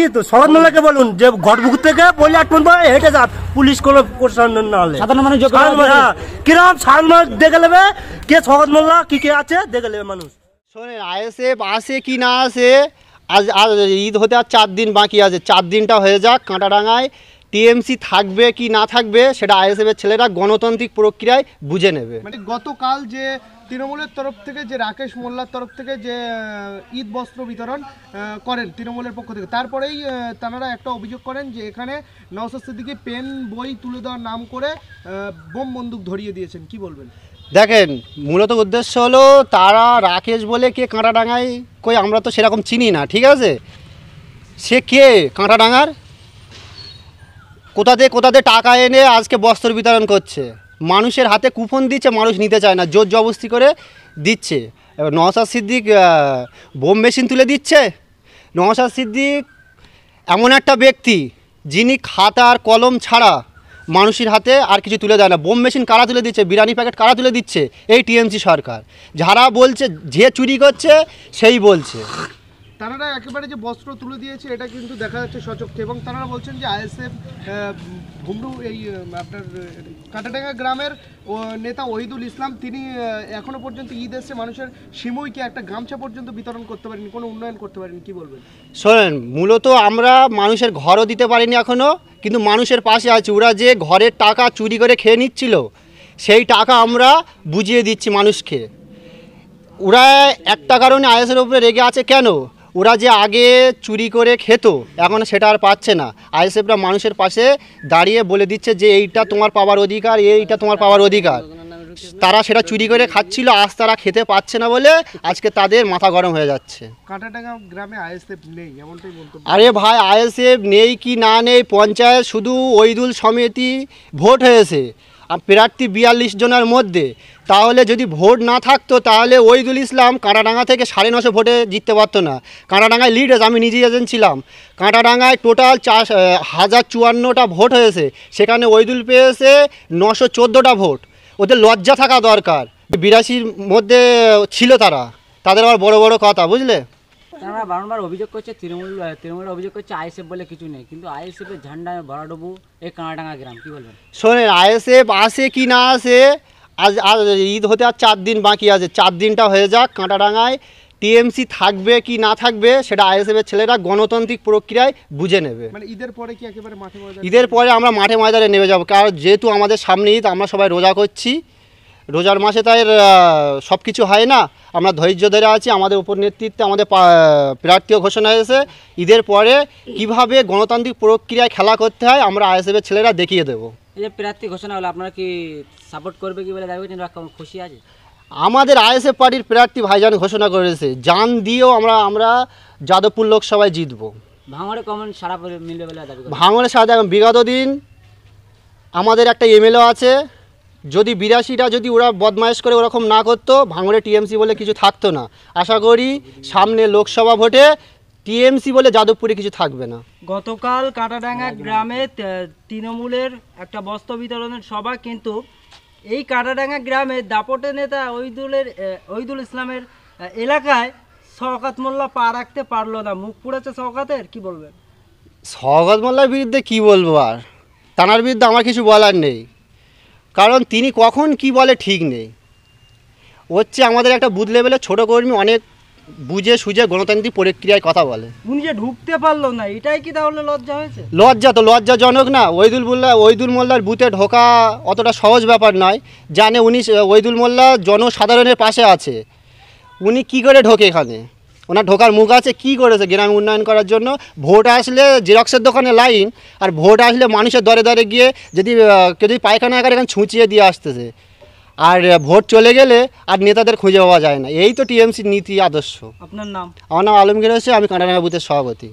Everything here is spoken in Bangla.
কি তো সবাই মোল্লাকে বলুন যে ঘটবুক থেকে বলে আটপন হেঁটে যা, পুলিশ কোনো প্রশাসন না হলে সাধারণ মানুষ কিরম সাধারণ দেখে নেবে কে সগত মোল্লা কি কে আছে দেখে নেবে মানুষ। শোনেন, আইএসএফ আসে কি না আসে, আজ ঈদ হতে আর 4 দিন বাকি আছে, 4 দিনটা হয়ে যাক। কাঁটাডাঙ্গায় টিএমসি থাকবে কি না থাকবে সেটা আইএসএফের ছেলেরা গণতান্ত্রিক প্রক্রিয়ায় বুঝে নেবে। মানে গতকাল যে তৃণমূলের তরফ থেকে যে রাকেশ মোল্লার তরফ থেকে যে ঈদ বস্ত্র বিতরণ করেন তৃণমূলের পক্ষ থেকে, তারপরেই তারা একটা অভিযোগ করেন যে এখানে নওশাদ সিদ্দিকী পেন বই তুলে দেওয়ার নাম করে বোম বন্দুক ধরিয়ে দিয়েছেন, কি বলবেন? দেখেন, মূলত উদ্দেশ্য হলো তারা রাকেশ বলে কে কাঁটাডাঙ্গায় কই আমরা তো সেরকম চিনি না, ঠিক আছে? সে কে কাঁটাডাঙ্গার, কোথাতে টাকা এনে আজকে বস্ত্র বিতরণ করছে, মানুষের হাতে কুপন দিচ্ছে, মানুষ নিতে চায় না, জোর জবরদস্তি করে দিচ্ছে। এবার নওশাদ সিদ্দিক বোম মেশিন তুলে দিচ্ছে। নওশাদ সিদ্দিক এমন একটা ব্যক্তি যিনি খাতা আর কলম ছাড়া মানুষের হাতে আর কিছু তুলে দেয় না। বোম মেশিন কারা তুলে দিচ্ছে, বিরিয়ানি প্যাকেট কারা তুলে দিচ্ছে? এই টিএমসি সরকার। যারা বলছে যে চুরি করছে সেই বলছে। তারা একেবারে যে বস্ত্র তুলে দিয়েছে এটা কিন্তু দেখা যাচ্ছে সচক্ষে, এবং তারা বলছেন যে আইএসএফ ভুমরু এই আপনার কাঁটাডাঙ্গা গ্রামের নেতা ওহিদুল ইসলাম তিনি এখনো পর্যন্ত ঈদ এসে মানুষের সিমুইকে একটা গামছা পর্যন্ত বিতরণ করতে পারেনি, কোনো উন্নয়ন করতে পারেনি, কি বলবেন? শোনেন, মূলত আমরা মানুষের ঘরও দিতে পারিনি এখনও, কিন্তু মানুষের পাশে আছি। ওরা যে ঘরের টাকা চুরি করে খেয়ে নিচ্ছিল সেই টাকা আমরা বুঝিয়ে দিচ্ছি মানুষকে। ওরা একটা কারণে আইএসের উপরে রেগে আছে, কেন? ওরা যে আগে চুরি করে খেত এখন সেটা আর পাচ্ছে না। আইএসএফরা মানুষের পাশে দাঁড়িয়ে বলে দিচ্ছে যে এইটা তোমার পাওয়ার অধিকার, এইটা তোমার পাওয়ার অধিকার। তারা সেটা চুরি করে খাচ্ছিল, আজ তারা খেতে পাচ্ছে না বলে আজকে তাদের মাথা গরম হয়ে যাচ্ছে। কাঁটাডাঙ্গা গ্রামে আইএসএফ নেই এমনটাই মন্তব্য। আরে ভাই, আইএসএফ নেই কি না নেই, পঞ্চায়েত শুধু ওইদুল সমিতি ভোট হয়েছে প্রার্থী 42 জনের মধ্যে। তাহলে যদি ভোট না থাকতো তাহলে ওহিদুল ইসলাম কাঁটাডাঙ্গা থেকে 950 ভোটে জিততে পারতো না। কাঁটাডাঙ্গায় লিড আছে, আমি নিজে এজেন্ট ছিলাম। কাঁটাডাঙ্গায় টোটাল 1054টা ভোট হয়েছে, সেখানে ওহিদুল পেয়েছে 914টা ভোট। ওদের লজ্জা থাকা দরকার। 82-র মধ্যে ছিল তারা, তাদের আবার বড় বড় কথা, বুঝলে? তারা বারবার অভিযোগ করছে তৃণমূলের অভিযোগ করছে আইএসএফ বলে কিছু নেই, কিন্তু আইএসএফের ঝান্ডা ভরাডুবু এই কাঁটাডাঙ্গা গ্রাম, কি বলবেন? শোনেন, আইএসএফ আসে কি না আসে, আজ ঈদ হতে আর 4 দিন বাকি আছে, 4 দিনটা হয়ে যাক। কাঁটাডাঙ্গায় টিএমসি থাকবে কি না থাকবে সেটা আইএসএফের ছেলেরা গণতান্ত্রিক প্রক্রিয়ায় বুঝে নেবে। মানে ঈদের পরে কি একেবারে মাঠে ময়দানে? ঈদের পরে আমরা মাঠে ময়দানে নেমে যাবো, কারণ যেহেতু আমাদের সামনে ঈদ, আমরা সবাই রোজা করছি। রোজার মাসে তাই সব কিছু হয় না, আমরা ধৈর্য ধরে আছি। আমাদের উপর নেতৃত্বে আমাদের প্রার্থীও ঘোষণা হয়েছে। ঈদের পরে কিভাবে গণতান্ত্রিক প্রক্রিয়ায় খেলা করতে হয় আমরা আইএসএফের ছেলেরা দেখিয়ে দেবো। এই যে প্রার্থী ঘোষণা হলো, আপনারা কি সাপোর্ট করবে কি বলে দাবি করছেন, খুশি আছে? আমাদের আইএসএফ পার্টির প্রার্থী ভাইজান ঘোষণা করেছে, জান দিয়েও আমরা যাদবপুর লোকসভায় জিতবো। ভাঙড়ে কমন সারা মিলবে বলে দাবি করছেন? ভাঙড়ের সাথে বিগত দিন আমাদের একটা এমএলএ আছে, যদি 82টা যদি ওরা বদমাইশ করে ওরকম না করতো, ভাঙড়ে টিএমসি বলে কিছু থাকতো না। আশা করি সামনে লোকসভা ভোটে টিএমসি বলে যাদবপুরে কিছু থাকবে না। গতকাল কাঁটাডাঙ্গা গ্রামে তৃণমূলের একটা বস্ত্র বিতরণের সভা, কিন্তু এই কাঁটাডাঙ্গা গ্রামে দাপটে নেতা ওহিদুল ইসলামের এলাকায় শওকত মোল্লা পা রাখতে পারলো না, মুখ পুড়েছে শওকতের, কি বলবেন? শওকত মোল্লার বিরুদ্ধে কি বলবো, আর তানার বিরুদ্ধে আমার কিছু বলার নেই, কারণ তিনি কখন কি বলে ঠিক নেই। হচ্ছে আমাদের একটা বুথ লেভেলের ছোটো কর্মী, অনেক বুঝে সুঝে গণতান্ত্রিক প্রক্রিয়ায় কথা বলে। উনি যে ঢুকতে পারলো না, এটাই কি তাহলে লজ্জা হয়েছে? লজ্জা তো লজ্জাজনক না। ওহিদুল মোল্লার বুথে ঢোকা অতটা সহজ ব্যাপার নয়। জানে উনি, ওহিদুল মোল্লা জনসাধারণের পাশে আছে, উনি কি করে ঢোকে এখানে? ওনার ঢোকার মুখ আছে, কি করেছে গ্রামে উন্নয়ন করার জন্য? ভোট আসলে জেরক্সের দোকানে লাইন, আর ভোট আসলে মানুষের দরে দরে গিয়ে যদি পায়খানা আকার এখানে ছুঁচিয়ে দিয়ে আসতেছে, আর ভোট চলে গেলে আর নেতাদের খুঁজে পাওয়া যায় না। এই তো টিএমসির নীতি আদর্শ। আপনার নাম? আমার নাম আলমগীর হোসেন, আমি কাঁটাডাঙ্গা বুথের সভাপতি।